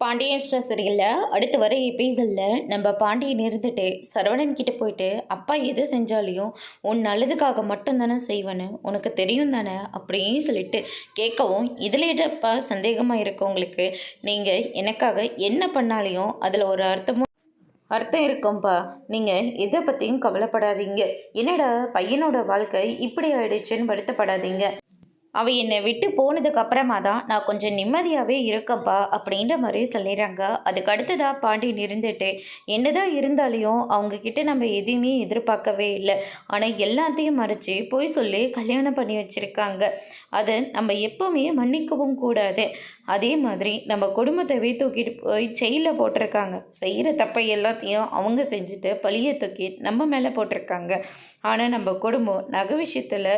Pandian store சீரியலில் அடுத்து வர எபிசோடில் நம்ம பாண்டியன் இருந்துட்டு சரவணன் கிட்ட போயிட்டு அப்பா எது செஞ்சாலையும் உன் நல்லதுக்காக மட்டும்தானே செய்வேன்னு உனக்கு தெரியும் தானே அப்படின்னு சொல்லிட்டு கேட்கவும் இதில் இடப்பா சந்தேகமாக இருக்கு உங்களுக்கு. நீங்கள் எனக்காக என்ன பண்ணாலையும் அதில் ஒரு அர்த்தம் இருக்கும்பா. நீங்கள் எதை பற்றியும் கவலைப்படாதீங்க. என்னடா பையனோட வாழ்க்கை இப்படி ஆயிடுச்சுன்னு வருத்தப்படாதீங்க. அவள் என்னை விட்டு போனதுக்கு அப்புறமா தான் நான் கொஞ்சம் நிம்மதியாகவே இருக்கேன்ப்பா அப்படின்ற மாதிரி சொல்லிடுறாங்க. அதுக்கு அடுத்ததாக பாண்டியன் இருந்துட்டு என்னதான் இருந்தாலையும் அவங்கக்கிட்ட நம்ம எதையுமே எதிர்பார்க்கவே இல்லை. ஆனால் எல்லாத்தையும் மறைச்சி போய் சொல்லி கல்யாணம் பண்ணி வச்சுருக்காங்க. அதை நம்ம எப்போவுமே மன்னிக்கவும் கூடாது. அதே மாதிரி நம்ம குடும்பத்தை தூக்கிட்டு போய் ஜெயிலில் போட்டிருக்காங்க. செய்கிற தப்பை எல்லாத்தையும் அவங்க செஞ்சுட்டு பழியை தூக்கி நம்ம மேலே போட்டிருக்காங்க. ஆனால் நம்ம குடும்பம் நகை விஷயத்தில்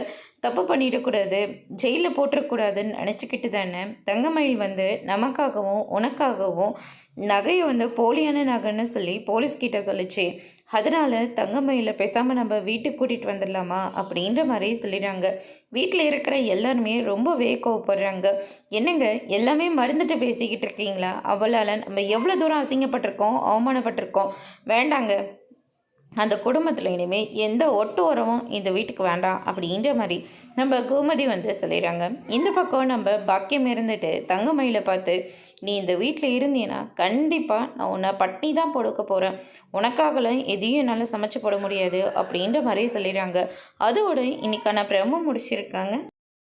தப்பு பண்ணிடக்கூடாது, ஜெயிலில் போட்டுறக்கூடாதுன்னு நினச்சிக்கிட்டு தானே தங்கமயில் வந்து நமக்காகவும் உனக்காகவும் நகையை வந்து போலியான நகைன்னு சொல்லி போலீஸ்கிட்ட சொல்லிச்சு. அதனால் தங்கமயில பேசாமல் நம்ம வீட்டுக்கு கூட்டிகிட்டு வந்துடலாமா அப்படின்ற மாதிரி சொல்லிடுறாங்க. வீட்டில் இருக்கிற எல்லாருமே ரொம்பவே கோவப்படுறாங்க. என்னங்க எல்லாமே மறந்துட்டு பேசிக்கிட்டு இருக்கீங்களா? அவளால் நம்ம எவ்வளோ தூரம் அசிங்கப்பட்டிருக்கோம், அவமானப்பட்டிருக்கோம். வேண்டாங்க, அந்த குடும்பத்தில் இனிமேல் எந்த ஒட்டு உரமும் இந்த வீட்டுக்கு வேண்டாம் அப்படின்ற மாதிரி நம்ம கோமதி வந்து சொல்லிடுறாங்க. இந்த பக்கம் நம்ம பாக்கியம் இருந்துட்டு தங்கமயில பார்த்து, நீ இந்த வீட்டில் இருந்தீன்னா கண்டிப்பாக நான் உன்னை பட்னி தான் கொடுக்க போகிறேன், உனக்காகலாம் எதையும் என்னால் சமைச்சு போட முடியாது அப்படின்ற மாதிரி சொல்லிடுறாங்க. அதோடு இன்னைக்கான பிரம்ம முடிச்சிருக்காங்க.